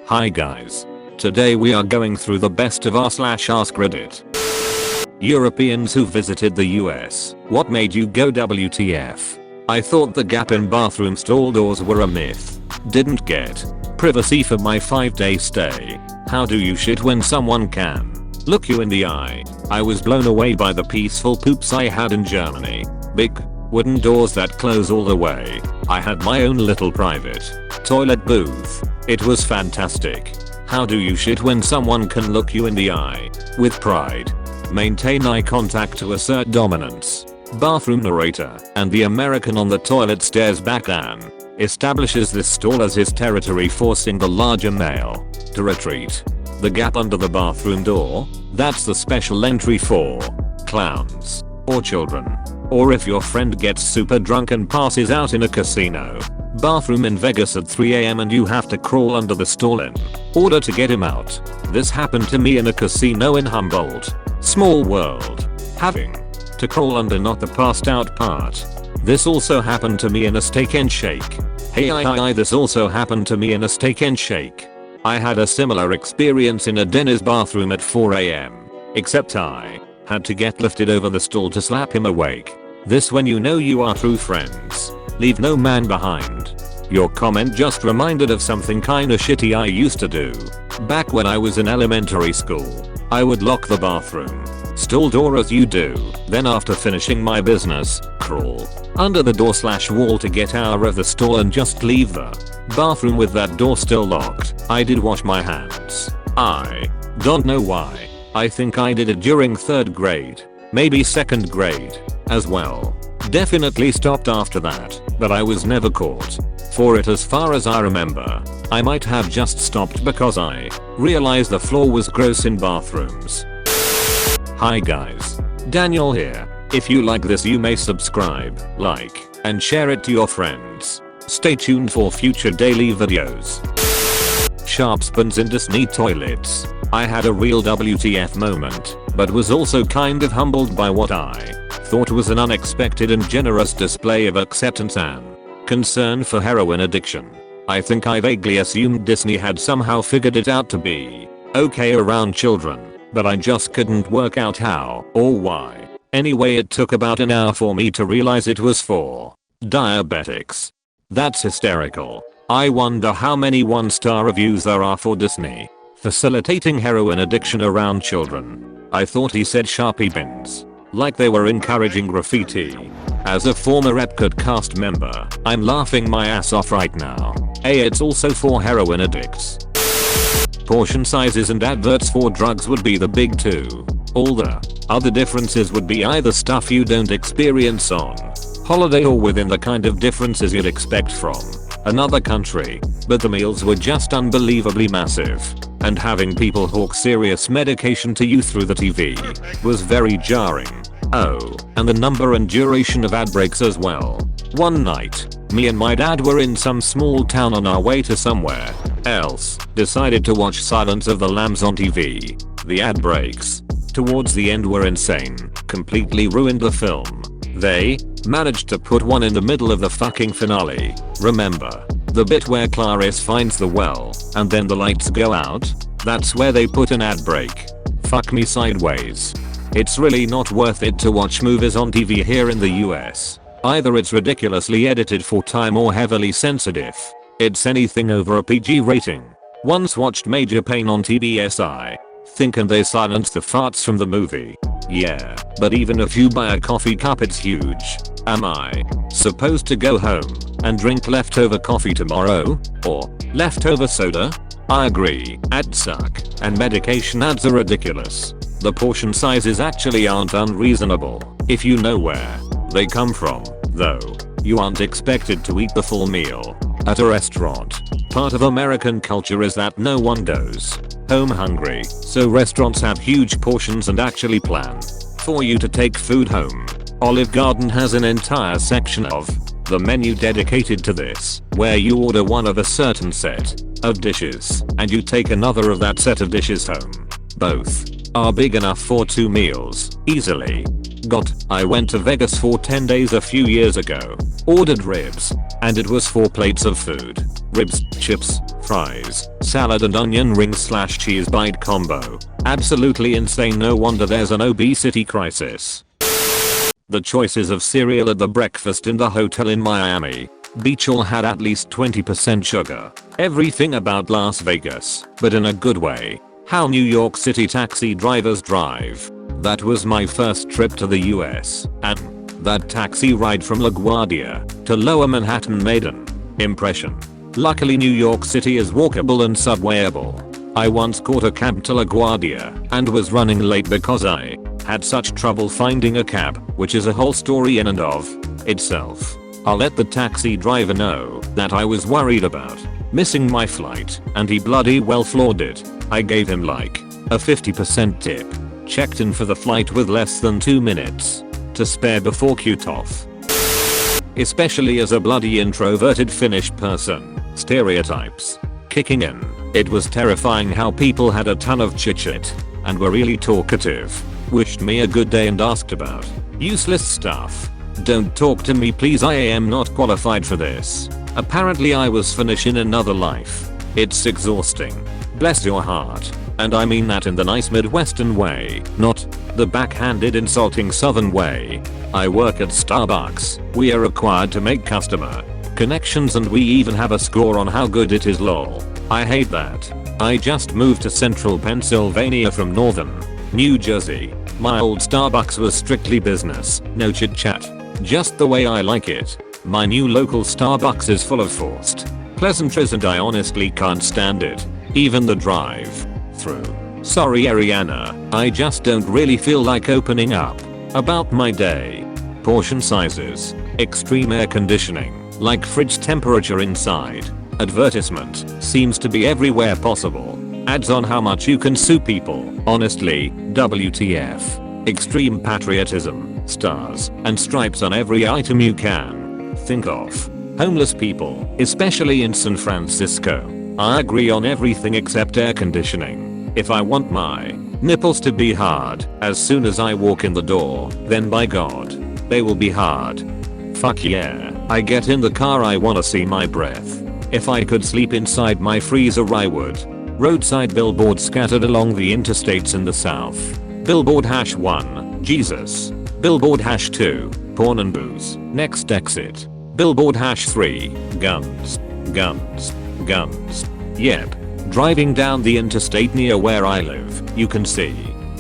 Hi guys. Today we are going through the best of r/AskReddit. Europeans who visited the US. What made you go WTF? I thought the gap in bathroom stall doors were a myth. Didn't get privacy for my 5-day stay. How do you shit when someone can look you in the eye? I was blown away by the peaceful poops I had in Germany. Big wooden doors that close all the way. I had my own little private toilet booth. It was fantastic. How do you shit when someone can look you in the eye? With pride. Maintain eye contact to assert dominance. Bathroom narrator and the American on the toilet stares back and establishes this stall as his territory, forcing the larger male to retreat. The gap under the bathroom door? That's the special entry for clowns or children. Or if your friend gets super drunk and passes out in a casino bathroom in Vegas at 3 AM and you have to crawl under the stall in order to get him out. This happened to me in a casino in Humboldt. Small world. Having to crawl under, not the passed out part. This also happened to me in a steak and shake. Hey, this also happened to me in a steak and shake. I had a similar experience in a Denny's bathroom at 4 AM. Except I had to get lifted over the stall to slap him awake. This when you know you are true friends. Leave no man behind. Your comment just reminded of something kinda shitty I used to do. Back when I was in elementary school, I would lock the bathroom stall door as you do, then after finishing my business, crawl under the door/wall to get out of the stall and just leave the bathroom with that door still locked. I did wash my hands. I don't know why. I think I did it during 3rd grade, maybe 2nd grade as well. Definitely stopped after that, but I was never caught for it as far as I remember. I might have just stopped because I realized the floor was gross in bathrooms. Hi guys. Daniel here. If you like this you may subscribe, like, and share it to your friends. Stay tuned for future daily videos. Sharp spoons in Disney toilets. I had a real WTF moment, but was also kind of humbled by what I thought was an unexpected and generous display of acceptance and concern for heroin addiction. I think I vaguely assumed Disney had somehow figured it out to be okay around children, but I just couldn't work out how or why. Anyway, it took about an hour for me to realize it was for diabetics. That's hysterical. I wonder how many 1-star reviews there are for Disney facilitating heroin addiction around children. I thought he said Sharpie bins, like they were encouraging graffiti. As a former Epcot cast member, I'm laughing my ass off right now. It's also for heroin addicts. Portion sizes and adverts for drugs would be the big two. All the other differences would be either stuff you don't experience on holiday or within the kind of differences you'd expect from another country, but the meals were just unbelievably massive, and having people hawk serious medication to you through the TV was very jarring. Oh, and the number and duration of ad breaks as well. One night, me and my dad were in some small town on our way to somewhere else, decided to watch Silence of the Lambs on TV. The ad breaks towards the end were insane, completely ruined the film. They managed to put one in the middle of the fucking finale. Remember the bit where Clarice finds the well and then the lights go out? That's where they put an ad break. Fuck me sideways. It's really not worth it to watch movies on TV here in the US. Either it's ridiculously edited for time or heavily sensitive. It's anything over a PG rating. Once watched Major Pain on TBS, I think, and they silenced the farts from the movie. Yeah, but even if you buy a coffee cup it's huge. Am I supposed to go home and drink leftover coffee tomorrow? Or leftover soda? I agree, ads suck, and medication ads are ridiculous. The portion sizes actually aren't unreasonable if you know where they come from, though. You aren't expected to eat the full meal at a restaurant. Part of American culture is that no one goes home hungry, so restaurants have huge portions and actually plan for you to take food home. Olive Garden has an entire section of the menu dedicated to this, where you order one of a certain set of dishes and you take another of that set of dishes home. Both are big enough for 2 meals, easily. I went to Vegas for 10 days a few years ago, ordered ribs, and it was 4 plates of food. ribs, chips, fries, salad and onion rings / cheese bite combo. Absolutely insane, no wonder there's an obesity crisis. The choices of cereal at the breakfast in the hotel in Miami Beach all had at least 20% sugar. Everything about Las Vegas, but in a good way. How New York City taxi drivers drive. That was my first trip to the US, and that taxi ride from LaGuardia to Lower Manhattan made an impression. Luckily New York City is walkable and subwayable. I once caught a cab to LaGuardia and was running late because I had such trouble finding a cab, which is a whole story in and of itself. I'll let the taxi driver know that I was worried about missing my flight, and he bloody well floored it. I gave him like a 50% tip. Checked in for the flight with less than 2 minutes to spare before Q-off. Especially as a bloody introverted Finnish person, stereotypes kicking in. It was terrifying how people had a ton of chit-chat and were really talkative, wished me a good day and asked about useless stuff. Don't talk to me please, I am not qualified for this. Apparently I was Finnish in another life. It's exhausting. Bless your heart. And I mean that in the nice Midwestern way, not the backhanded insulting Southern way. I work at Starbucks. We are required to make customer connections and we even have a score on how good it is, lol. I hate that. I just moved to central Pennsylvania from northern New Jersey. My old Starbucks was strictly business, no chit chat. Just the way I like it. My new local Starbucks is full of forced pleasantries and I honestly can't stand it. Even the drive through. Sorry Ariana, I just don't really feel like opening up about my day. Portion sizes, extreme air conditioning, like fridge temperature inside. Advertisement seems to be everywhere possible. Ads on how much you can sue people. Honestly, WTF. Extreme patriotism, stars, and stripes on every item you can think of. Homeless people, especially in San Francisco. I agree on everything except air conditioning. If I want my nipples to be hard as soon as I walk in the door, then by God, they will be hard. Fuck yeah, I get in the car, I wanna see my breath. If I could sleep inside my freezer I would. Roadside billboards scattered along the interstates in the south. Billboard #1, Jesus. Billboard #2, porn and booze. Next exit. Billboard #3, guns. Guns. Guns. Yep. Driving down the interstate near where I live, you can see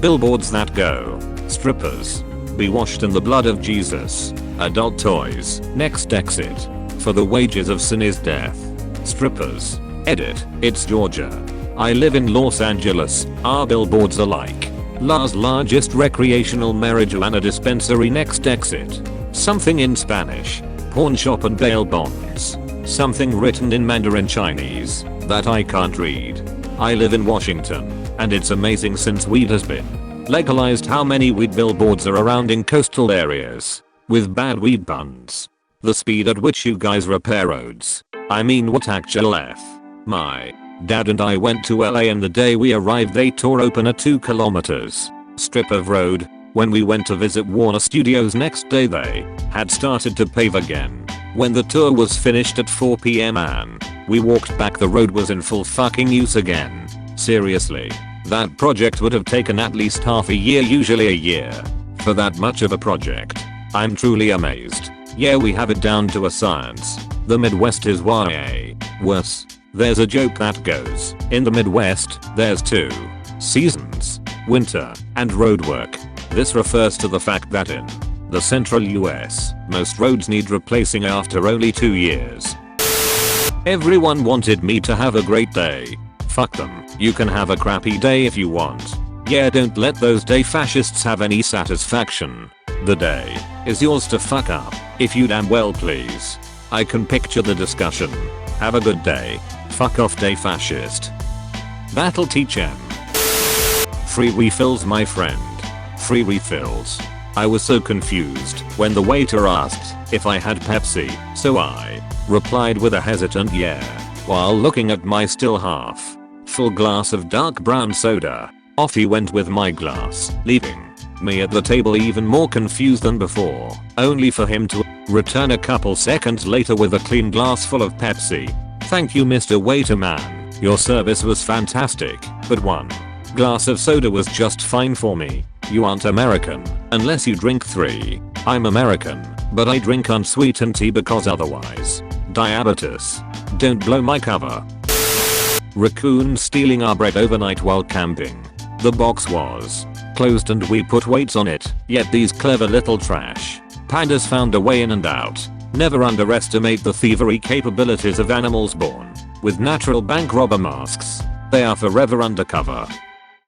billboards that go. Strippers. Be washed in the blood of Jesus. Adult toys. Next exit. For the wages of sin is death. Strippers. Edit. It's Georgia. I live in Los Angeles. Our billboards are like La's largest recreational marijuana dispensary. Next exit. Something in Spanish. Pawn shop and bail bonds. Something written in Mandarin Chinese that I can't read. I live in Washington, and it's amazing since weed has been legalized how many weed billboards are around in coastal areas with bad weed buns. The speed at which you guys repair roads. I mean, what actual F? My dad and I went to LA and the day we arrived they tore open a 2 kilometers strip of road. When we went to visit Warner Studios next day they had started to pave again. When the tour was finished at 4 PM and we walked back, the road was in full fucking use again. Seriously, that project would have taken at least half a year, usually a year, for that much of a project. I'm truly amazed. Yeah, we have it down to a science. The Midwest is way worse. There's a joke that goes, in the Midwest, there's 2 seasons, winter and road work. This refers to the fact that in the central US, most roads need replacing after only 2 years. Everyone wanted me to have a great day. Fuck them. You can have a crappy day if you want. Yeah, don't let those day fascists have any satisfaction. The day is yours to fuck up, if you damn well please. I can picture the discussion. Have a good day. Fuck off, day fascist. That'll teach him. Free refills, my friend. Free refills. I was so confused when the waiter asked if I had Pepsi, so I replied with a hesitant yeah, while looking at my still half full glass of dark brown soda. Off he went with my glass, leaving me at the table even more confused than before, only for him to return a couple seconds later with a clean glass full of Pepsi. Thank you Mr. Waiterman, your service was fantastic, but one glass of soda was just fine for me. You aren't American, unless you drink 3. I'm American, but I drink unsweetened tea because otherwise. Diabetes. Don't blow my cover. Raccoons stealing our bread overnight while camping. The box was closed and we put weights on it, yet these clever little trash pandas found a way in and out. Never underestimate the thievery capabilities of animals born with natural bank robber masks. They are forever undercover.